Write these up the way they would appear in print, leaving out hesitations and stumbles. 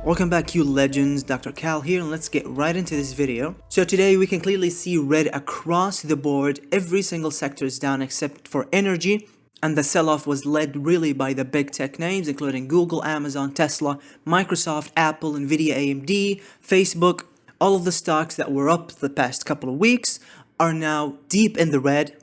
Welcome back, you legends. Dr. Cal here, and let's get right into this video. So today we can clearly see red across the board. Every single sector is down except for energy, and the sell-off was led really by the big tech names including Google, Amazon, Tesla, Microsoft, Apple, Nvidia AMD, Facebook. All of the stocks that were up the past couple of weeks are now deep in the red.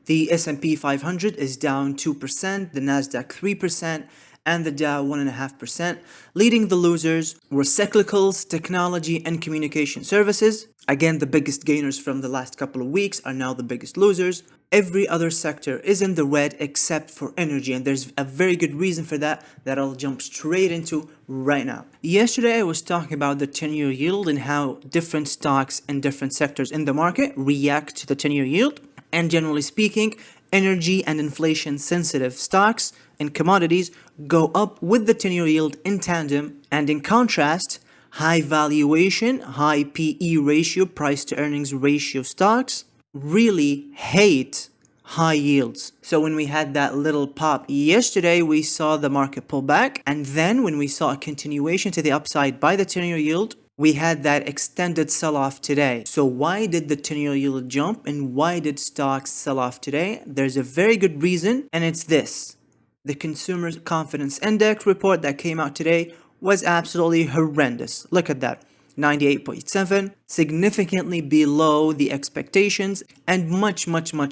The S&P 500 is down 2%, the NASDAQ 3%, and the Dow 1.5%. Leading the losers were cyclicals, technology, and communication services. Again, the biggest gainers from the last couple of weeks are now the biggest losers. Every other sector is in the red except for energy, and there's a very good reason for that I'll jump straight into right now. Yesterday I was talking about the 10-year yield and how different stocks and different sectors in the market react to the 10-year yield. And generally speaking, energy and inflation sensitive stocks and commodities go up with the 10-year yield in tandem, and in contrast, high valuation, high PE ratio, price to earnings ratio stocks really hate high yields. So when we had that little pop yesterday, we saw the market pull back, and then when we saw a continuation to the upside by the 10-year yield, we had that extended sell-off today. So why did the 10-year yield jump and why did stocks sell off today? There's a very good reason, and it's this. The Consumer Confidence Index report that came out today was absolutely horrendous. Look at that. 98.7, significantly below the expectations and much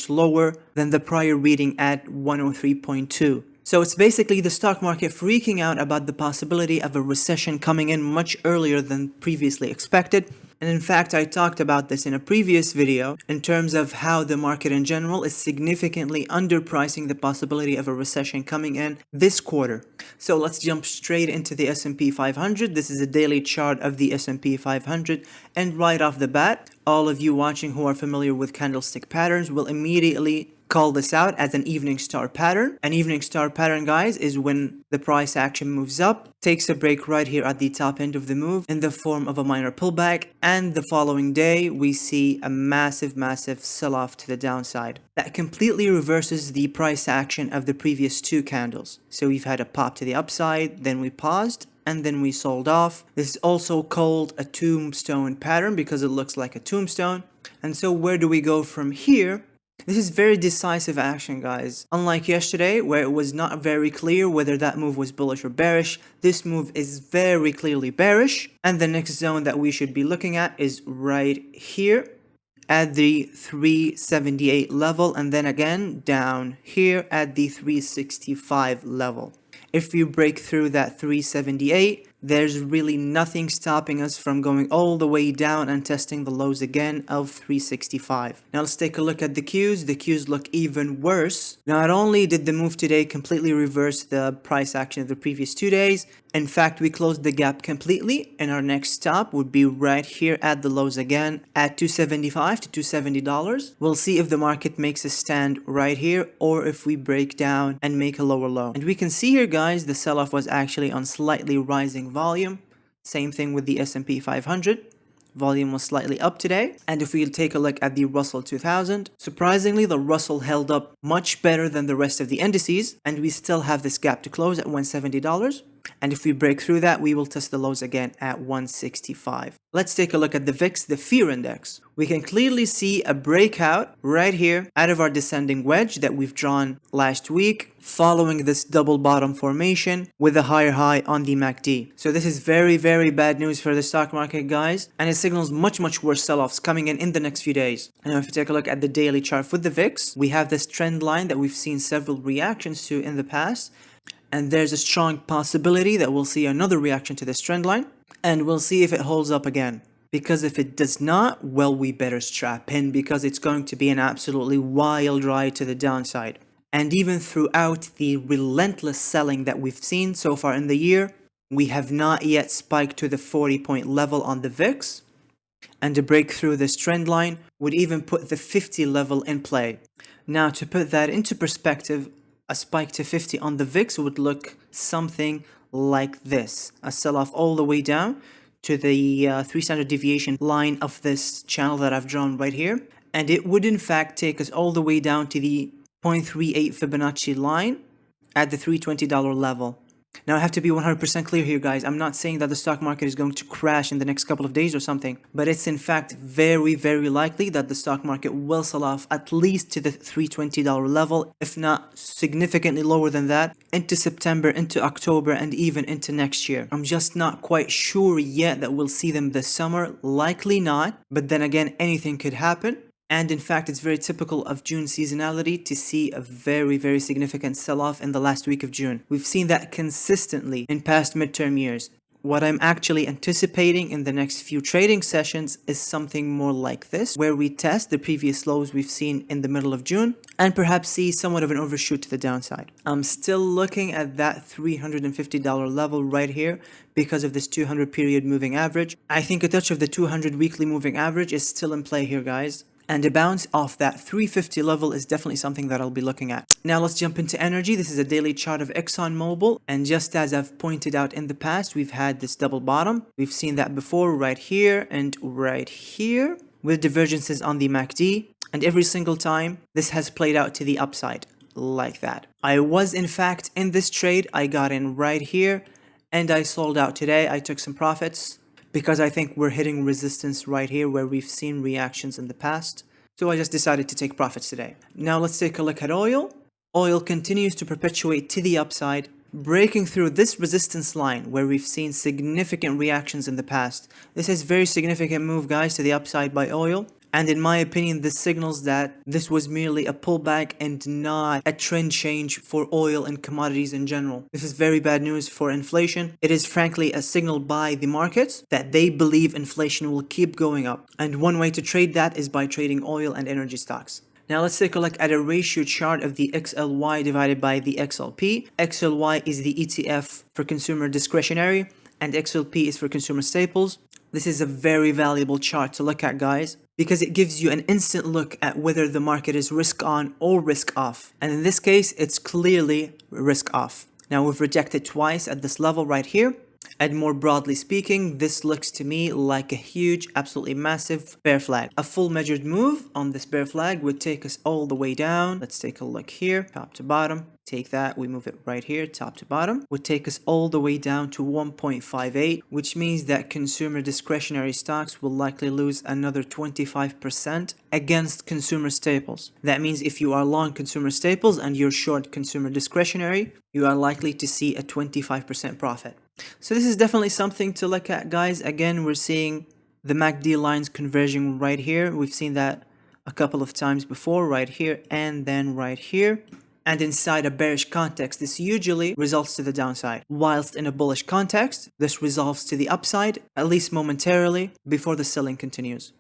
lower than the prior reading at 103.2. So it's basically the stock market freaking out about the possibility of a recession coming in much earlier than previously expected. And in fact, I talked about this in a previous video in terms of how the market in general is significantly underpricing the possibility of a recession coming in this quarter. So let's jump straight into the S&P 500. This is a daily chart of the S&P 500, and right off the bat, all of you watching who are familiar with candlestick patterns will immediately call this out as an evening star pattern. An evening star pattern, guys, is when the price action moves up, takes a break right here at the top end of the move in the form of a minor pullback, and the following day we see a massive sell-off to the downside. That completely reverses the price action of the previous two candles. So we've had a pop to the upside, then we paused, and then we sold off. This is also called a tombstone pattern because it looks like a tombstone. And so where do we go from here? This is very decisive action, guys. Unlike yesterday, where it was not very clear whether that move was bullish or bearish, this move is very clearly bearish. And the next zone that we should be looking at is right here at the 378 level, and then again down here at the 365 level. If you break through that 378, there's really nothing stopping us from going all the way down and testing the lows again of 365. Now let's take a look at the Qs. The Qs look even worse. Not only did the move today completely reverse the price action of the previous 2 days, in fact, we closed the gap completely, and our next stop would be right here at the lows again at $275 to $270. We'll see if the market makes a stand right here or if we break down and make a lower low. And we can see here, guys, the sell-off was actually on slightly rising volume. Same thing with the S&P 500. Volume was slightly up today. And if we take a look at the Russell 2000, surprisingly, the Russell held up much better than the rest of the indices, and we still have this gap to close at $170. And if we break through that, we will test the lows again at 165. Let's take a look at the VIX, the fear index. We can clearly see a breakout right here out of our descending wedge that we've drawn last week, following this double bottom formation with a higher high on the MACD. So this is very bad news for the stock market, guys, and it signals much worse sell-offs coming in the next few days. And if you take a look at the daily chart with the VIX, we have this trend line that we've seen several reactions to in the past. And there's a strong possibility that we'll see another reaction to this trend line, and we'll see if it holds up again. Because if it does not, well, we better strap in, because it's going to be an absolutely wild ride to the downside. And even throughout the relentless selling that we've seen so far in the year, we have not yet spiked to the 40-point level on the VIX. And to break through this trend line would even put the 50 level in play. Now, to put that into perspective, a spike to 50 on the VIX would look something like this. A sell-off all the way down to the 3 standard deviation line of this channel that I've drawn right here. And it would in fact take us all the way down to the 0.38 Fibonacci line at the $320 level. Now, I have to be 100% clear here, guys. I'm not saying that the stock market is going to crash in the next couple of days or something, but it's in fact very, very likely that the stock market will sell off at least to the $320 level, if not significantly lower than that, into September, into October, and even into next year. I'm just not quite sure yet that we'll see them this summer. Likely not, but then again, anything could happen. And in fact, it's very typical of June seasonality to see a very, very significant sell-off in the last week of June. We've seen that consistently in past midterm years. What I'm actually anticipating in the next few trading sessions is something more like this, where we test the previous lows we've seen in the middle of June and perhaps see somewhat of an overshoot to the downside. I'm still looking at that $350 level right here because of this 200 period moving average. I think a touch of the 200 weekly moving average is still in play here, guys. And a bounce off that 350 level is definitely something that I'll be looking at. Now let's jump into energy. This is a daily chart of ExxonMobil. And just as I've pointed out in the past, we've had this double bottom. We've seen that before right here and right here with divergences on the MACD. And every single time this has played out to the upside like that. I was in fact in this trade. I got in right here and I sold out today. I took some profits, because I think we're hitting resistance right here where we've seen reactions in the past. So I just decided to take profits today. Now let's take a look at oil. Oil continues to perpetuate to the upside, breaking through this resistance line where we've seen significant reactions in the past. This is very significant move, guys, to the upside by oil. And in my opinion, this signals that this was merely a pullback and not a trend change for oil and commodities in general. This is very bad news for inflation. It is frankly a signal by the markets that they believe inflation will keep going up. And one way to trade that is by trading oil and energy stocks. Now let's take a look at a ratio chart of the XLY divided by the XLP. XLY is the ETF for consumer discretionary and XLP is for consumer staples. This is a very valuable chart to look at, guys, because it gives you an instant look at whether the market is risk on or risk off. And in this case, it's clearly risk off. Now we've rejected twice at this level right here. And more broadly speaking, this looks to me like a huge, absolutely massive bear flag. A full measured move on this bear flag would take us all the way down. Let's take a look here, top to bottom. Take that, we move it right here, top to bottom. Would take us all the way down to 1.58, which means that consumer discretionary stocks will likely lose another 25% against consumer staples. That means if you are long consumer staples and you're short consumer discretionary, you are likely to see a 25% profit. So this is definitely something to look at, guys. Again, we're seeing the MACD lines converging right here. We've seen that a couple of times before, right here and then right here. And inside a bearish context, this usually results to the downside. Whilst in a bullish context, this resolves to the upside, at least momentarily, before the selling continues.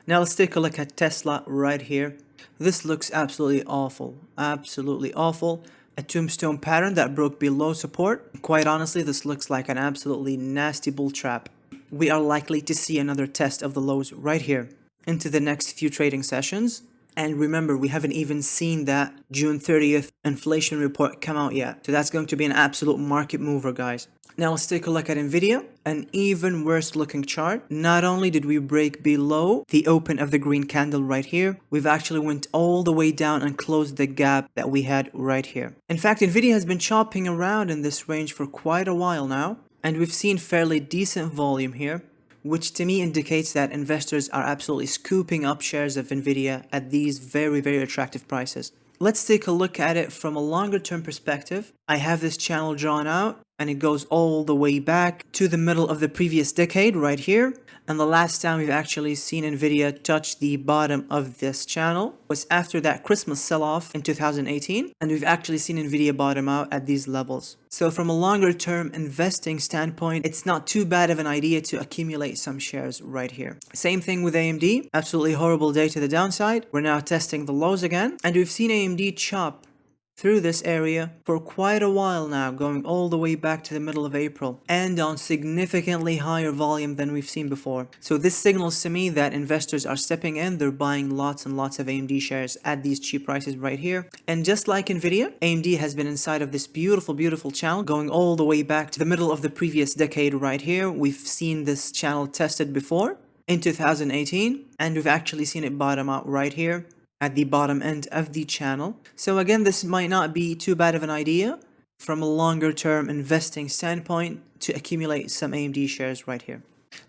Now let's take a look at Tesla right here. This looks absolutely awful. Absolutely awful. A tombstone pattern that broke below support. Quite honestly, this looks like an absolutely nasty bull trap. We are likely to see another test of the lows right here into the next few trading sessions. And remember, we haven't even seen that June 30th inflation report come out yet. So that's going to be an absolute market mover, guys. Now let's take a look at Nvidia, an even worse looking chart. Not only did we break below the open of the green candle right here, we've actually went all the way down and closed the gap that we had right here. In fact, Nvidia has been chopping around in this range for quite a while now, and we've seen fairly decent volume here, which to me indicates that investors are absolutely scooping up shares of Nvidia at these very, very attractive prices. Let's take a look at it from a longer term perspective. I have this channel drawn out and it goes all the way back to the middle of the previous decade right here. And the last time we've actually seen Nvidia touch the bottom of this channel was after that Christmas sell-off in 2018. And we've actually seen Nvidia bottom out at these levels. So from a longer term investing standpoint, it's not too bad of an idea to accumulate some shares right here. Same thing with AMD. Absolutely horrible day to the downside. We're now testing the lows again. And we've seen AMD chop through this area for quite a while now, going all the way back to the middle of April and on significantly higher volume than we've seen before. So this signals to me that investors are stepping in. They're buying lots and lots of AMD shares at these cheap prices right here. And just like Nvidia, AMD has been inside of this beautiful, beautiful channel going all the way back to the middle of the previous decade right here. We've seen this channel tested before in 2018, and we've actually seen it bottom out right here at the bottom end of the channel. So again, this might not be too bad of an idea from a longer term investing standpoint to accumulate some AMD shares right here.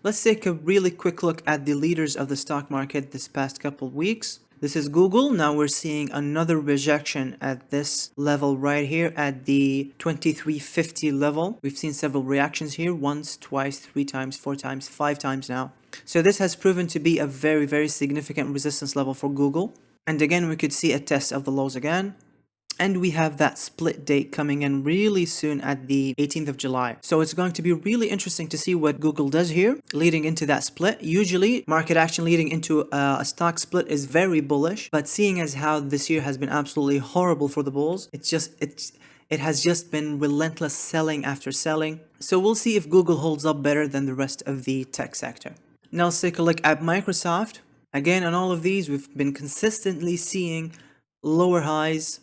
Let's take a really quick look at the leaders of the stock market this past couple of weeks. This is Google. Now we're seeing another rejection at this level right here at the 2350 level. We've seen several reactions here, once, twice, 3 times, 4 times, 5 times now. So this has proven to be a very, very significant resistance level for Google. And again, we could see a test of the lows again. And we have that split date coming in really soon at the 18th of July. So it's going to be really interesting to see what Google does here leading into that split. Usually market action leading into a stock split is very bullish, but seeing as how this year has been absolutely horrible for the bulls, it has just been relentless selling after selling. So we'll see if Google holds up better than the rest of the tech sector. Now let's take a look at Microsoft. Again, on all of these, we've been consistently seeing lower highs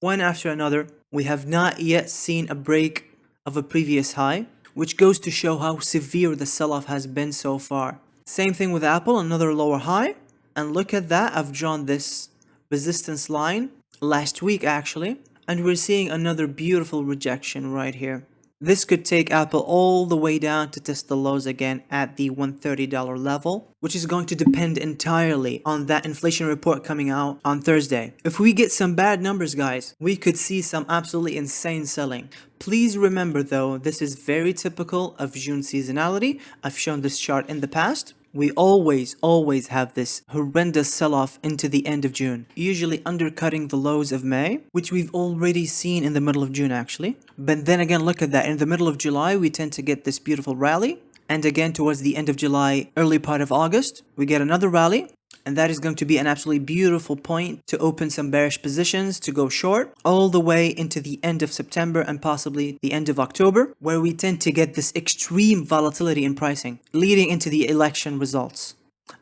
one after another. We have not yet seen a break of a previous high, which goes to show how severe the sell-off has been so far. Same thing with Apple, another lower high. And look at that, I've drawn this resistance line last week actually, and we're seeing another beautiful rejection right here. This could take Apple all the way down to test the lows again at the $130 level, which is going to depend entirely on that inflation report coming out on Thursday. If we get some bad numbers, guys, we could see some absolutely insane selling. Please remember though, this is very typical of June seasonality. I've shown this chart in the past. We always have this horrendous sell-off into the end of June, usually undercutting the lows of May, which we've already seen in the middle of June actually. But then again, look at that, in the middle of July, we tend to get this beautiful rally. And again, towards the end of July, early part of August, we get another rally. And that is going to be an absolutely beautiful point to open some bearish positions, to go short, all the way into the end of September and possibly the end of October, where we tend to get this extreme volatility in pricing, leading into the election results.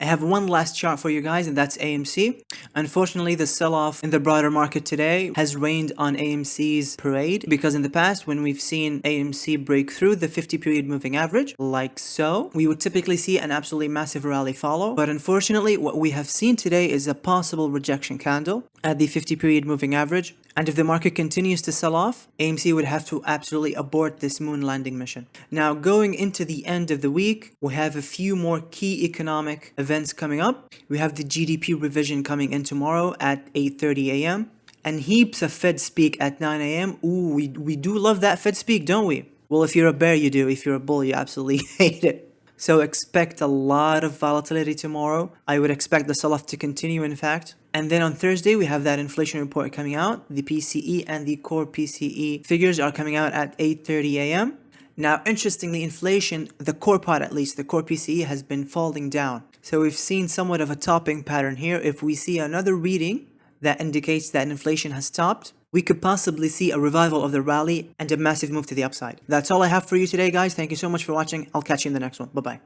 I have one last chart for you guys, and that's AMC. Unfortunately, the sell-off in the broader market today has rained on AMC's parade, because in the past, when we've seen AMC break through the 50-period moving average, like so, we would typically see an absolutely massive rally follow. But unfortunately, what we have seen today is a possible rejection candle at the 50-period moving average. And if the market continues to sell off, AMC would have to absolutely abort this moon landing mission. Now, going into the end of the week, we have a few more key economic events coming up. We have the GDP revision coming in tomorrow at 8:30 a.m. and heaps of Fed speak at 9 a.m. Ooh, we do love that Fed speak, don't we? Well, if you're a bear, you do. If you're a bull, you absolutely hate it. So expect a lot of volatility tomorrow. I would expect the sell-off to continue, in fact. And then on Thursday, we have that inflation report coming out. The PCE and the core PCE figures are coming out at 8:30 a.m. Now, interestingly, inflation, the core part at least, the core PCE has been falling down. So we've seen somewhat of a topping pattern here. If we see another reading that indicates that inflation has stopped, we could possibly see a revival of the rally and a massive move to the upside. That's all I have for you today, guys. Thank you so much for watching. I'll catch you in the next one. Bye-bye.